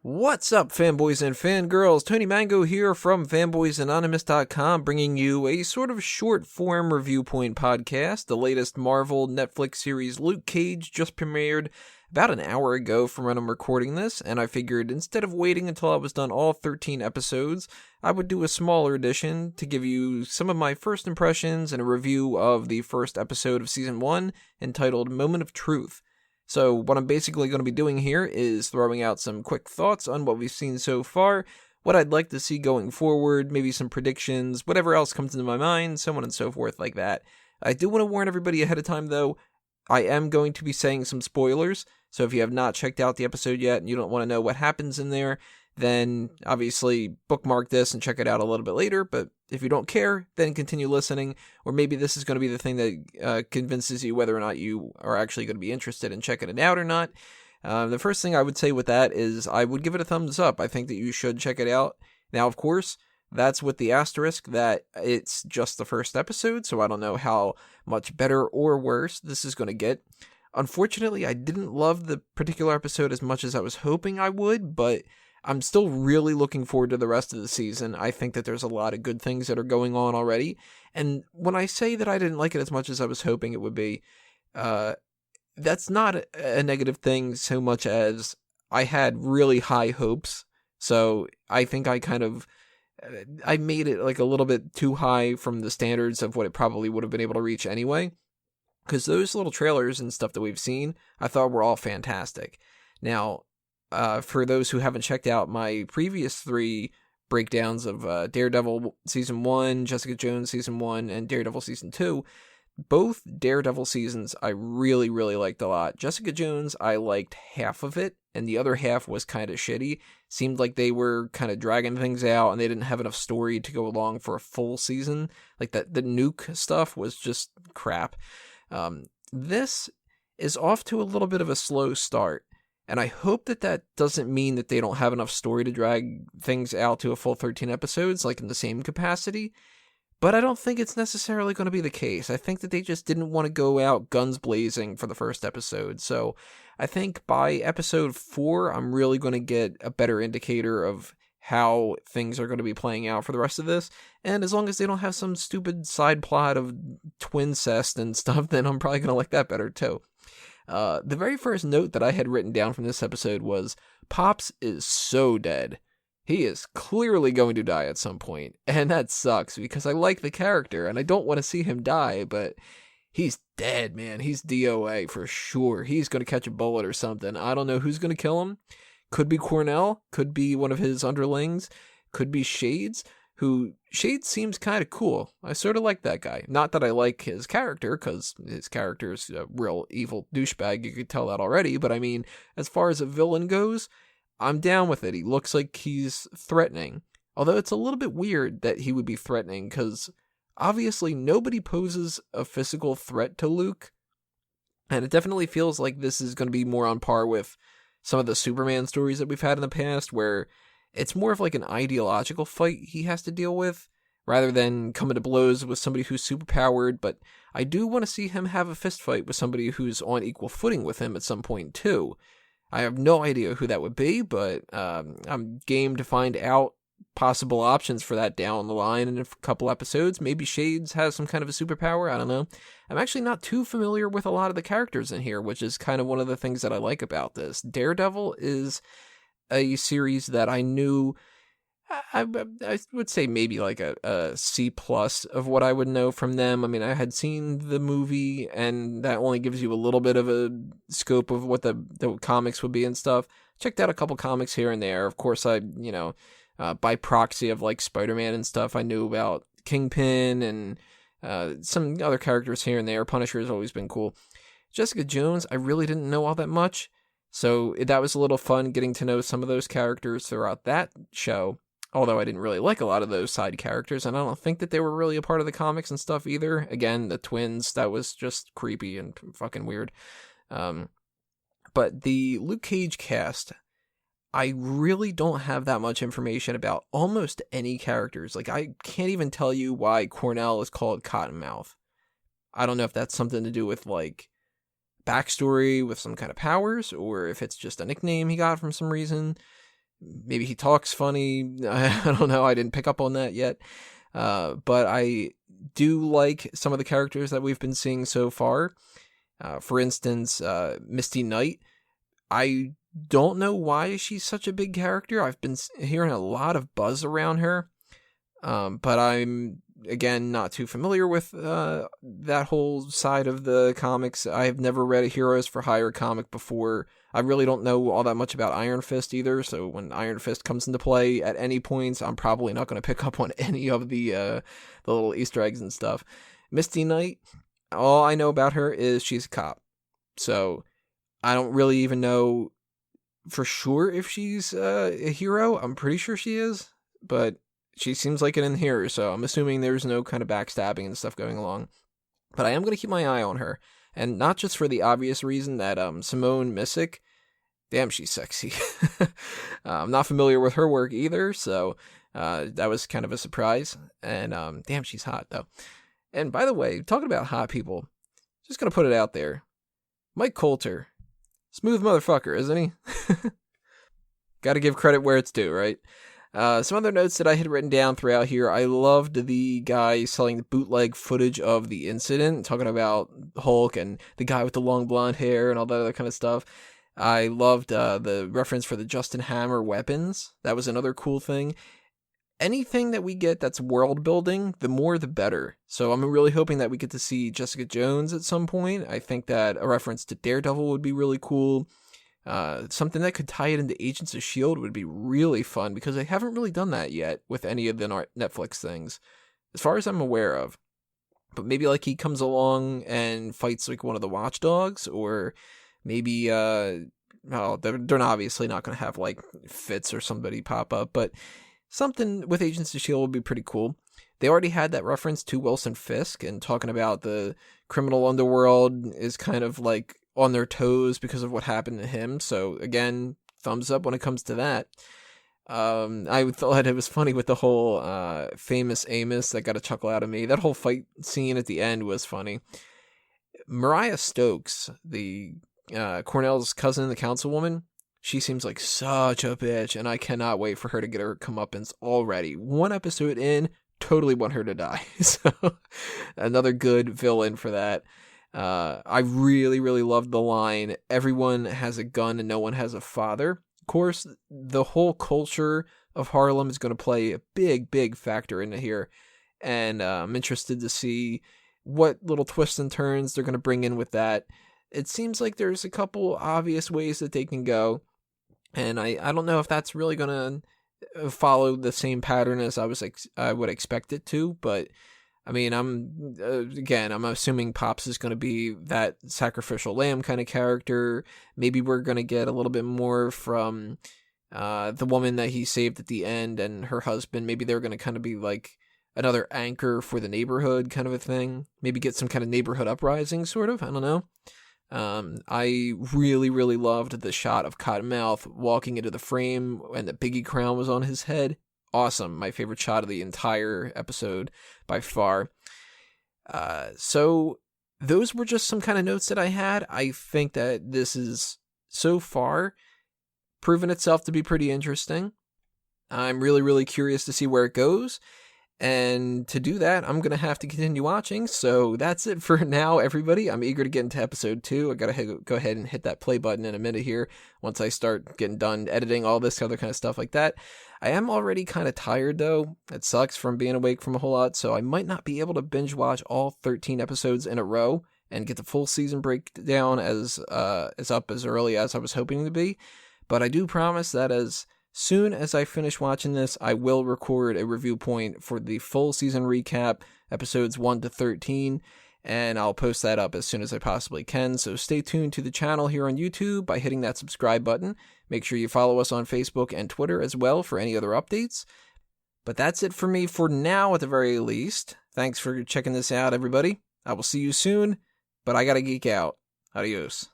What's up, fanboys and fangirls? Tony Mango here from fanboysanonymous.com, bringing you a sort of short-form review point podcast. The latest Marvel Netflix series Luke Cage just premiered about an hour ago from when I'm recording this, and I figured instead of waiting until I was done all 13 episodes, I would do a smaller edition to give you some of my first impressions and a review of the first episode of Season 1, entitled Moment of Truth. So what I'm basically going to be doing here is throwing out some quick thoughts on what we've seen so far, what I'd like to see going forward, maybe some predictions, whatever else comes into my mind, so on and so forth like that. I do want to warn everybody ahead of time, though. I am going to be saying some spoilers, so if you have not checked out the episode yet and you don't want to know what happens in there, then obviously bookmark this and check it out a little bit later. But if you don't care, then continue listening, or maybe this is going to be the thing that convinces you whether or not you are actually going to be interested in checking it out or not. The first thing I would say with that is I would give it a thumbs up. I think that you should check it out. Now, of course, that's with the asterisk that it's just the first episode, so I don't know how much better or worse this is going to get. Unfortunately, I didn't love the particular episode as much as I was hoping I would, but I'm still really looking forward to the rest of the season. I think that there's a lot of good things that are going on already. And when I say that I didn't like it as much as I was hoping it would be, that's not a negative thing so much as I had really high hopes. So I think I made it like a little bit too high from the standards of what it probably would have been able to reach anyway. Because those little trailers and stuff that we've seen, I thought were all fantastic. Now, for those who haven't checked out my previous 3 breakdowns of Daredevil Season 1, Jessica Jones Season 1, and Daredevil Season 2, both Daredevil seasons I really, really liked a lot. Jessica Jones, I liked half of it, and the other half was kind of shitty. Seemed like they were kind of dragging things out, and they didn't have enough story to go along for a full season. Like the nuke stuff was just crap. This is off to a little bit of a slow start. And I hope that doesn't mean that they don't have enough story to drag things out to a full 13 episodes, like in the same capacity. But I don't think it's necessarily going to be the case. I think that they just didn't want to go out guns blazing for the first episode. So I think by episode 4, I'm really going to get a better indicator of how things are going to be playing out for the rest of this. And as long as they don't have some stupid side plot of twincest and stuff, then I'm probably going to like that better too. The very first note that I had written down from this episode was, Pops is so dead. He is clearly going to die at some point, and that sucks because I like the character and I don't want to see him die, but he's dead, man. He's DOA for sure. He's going to catch a bullet or something. I don't know who's going to kill him. Could be Cornell, could be one of his underlings, could be Shades, who Shades seems kind of cool. I sort of like that guy. Not that I like his character, because his character's a real evil douchebag, you could tell that already, but I mean, as far as a villain goes, I'm down with it. He looks like he's threatening. Although it's a little bit weird that he would be threatening, because obviously nobody poses a physical threat to Luke, and it definitely feels like this is going to be more on par with some of the Superman stories that we've had in the past, where it's more of like an ideological fight he has to deal with, rather than coming to blows with somebody who's superpowered. But I do want to see him have a fist fight with somebody who's on equal footing with him at some point too. I have no idea who that would be, but I'm game to find out possible options for that down the line in a couple episodes. Maybe Shades has some kind of a superpower, I don't know. I'm actually not too familiar with a lot of the characters in here, which is kind of one of the things that I like about this. Daredevil is a series that I knew, I would say maybe like a C+ of what I would know from them. I mean, I had seen the movie, and that only gives you a little bit of a scope of what the comics would be and stuff. Checked out a couple comics here and there. Of course, by proxy of like Spider-Man and stuff, I knew about Kingpin and some other characters here and there. Punisher has always been cool. Jessica Jones, I really didn't know all that much, so that was a little fun getting to know some of those characters throughout that show, although I didn't really like a lot of those side characters, and I don't think that they were really a part of the comics and stuff either. Again, the twins, that was just creepy and fucking weird. But the Luke Cage cast, I really don't have that much information about almost any characters. Like, I can't even tell you why Cornell is called Cottonmouth. I don't know if that's something to do with, like, backstory with some kind of powers, or if it's just a nickname he got from some reason. maybe he talks funny. I don't know. I didn't pick up on that yet. But I do like some of the characters that we've been seeing so far. For instance, Misty Knight. I don't know why she's such a big character. I've been hearing a lot of buzz around her. But I'm, again, not too familiar with that whole side of the comics. I've never read a Heroes for Hire comic before. I really don't know all that much about Iron Fist either, so when Iron Fist comes into play at any points, I'm probably not going to pick up on any of the little Easter eggs and stuff. Misty Knight, all I know about her is she's a cop. So I don't really even know for sure if she's a hero. I'm pretty sure she is, but she seems like it in here, so I'm assuming there's no kind of backstabbing and stuff going along. But I am going to keep my eye on her. And not just for the obvious reason that Simone Missick, damn, she's sexy. I'm not familiar with her work either, so that was kind of a surprise. And damn, she's hot, though. And by the way, talking about hot people, just going to put it out there. Mike Colter, smooth motherfucker, isn't he? Got to give credit where it's due, right? Some other notes that I had written down throughout here. I loved the guy selling the bootleg footage of the incident, talking about Hulk and the guy with the long blonde hair and all that other kind of stuff. I loved the reference for the Justin Hammer weapons. That was another cool thing. Anything that we get that's world building, the more the better. So I'm really hoping that we get to see Jessica Jones at some point. I think that a reference to Daredevil would be really cool. Something that could tie it into Agents of S.H.I.E.L.D. would be really fun, because they haven't really done that yet with any of the Netflix things, as far as I'm aware of. But maybe like he comes along and fights like one of the watchdogs, or maybe, they're obviously not going to have like Fitz or somebody pop up, but something with Agents of S.H.I.E.L.D. would be pretty cool. They already had that reference to Wilson Fisk, and talking about the criminal underworld is kind of like on their toes because of what happened to him. So again, thumbs up when it comes to that. I thought it was funny with the whole famous Amos. That got a chuckle out of me. That whole fight scene at the end was funny. Mariah Stokes, the Cornell's cousin, the councilwoman, she seems like such a bitch, and I cannot wait for her to get her comeuppance already. One episode in, totally want her to die. So another good villain for that. I really, really loved the line, everyone has a gun and no one has a father. Of course, the whole culture of Harlem is going to play a big, big factor into here. And I'm interested to see what little twists and turns they're going to bring in with that. It seems like there's a couple obvious ways that they can go. And I don't know if that's really going to follow the same pattern as I would expect it to, but I mean, I'm assuming Pops is going to be that sacrificial lamb kind of character. Maybe we're going to get a little bit more from the woman that he saved at the end and her husband. Maybe they're going to kind of be like another anchor for the neighborhood kind of a thing. Maybe get some kind of neighborhood uprising, sort of. I don't know. I really, really loved the shot of Cottonmouth walking into the frame and the Biggie crown was on his head. Awesome. My favorite shot of the entire episode by far. So those were just some kind of notes that I had. I think that this is so far proven itself to be pretty interesting. I'm really, really curious to see where it goes. And to do that, I'm going to have to continue watching. So that's it for now, everybody. I'm eager to get into episode 2. I got to go ahead and hit that play button in a minute here once I start getting done editing all this other kind of stuff like that. I am already kind of tired, though. It sucks from being awake from a whole lot, so I might not be able to binge watch all 13 episodes in a row and get the full season breakdown as up as early as I was hoping to be. But I do promise that as soon as I finish watching this, I will record a review point for the full season recap, episodes 1 to 13, and I'll post that up as soon as I possibly can. So stay tuned to the channel here on YouTube by hitting that subscribe button. Make sure you follow us on Facebook and Twitter as well for any other updates. But that's it for me for now, at the very least. Thanks for checking this out, everybody. I will see you soon, but I gotta geek out. Adios.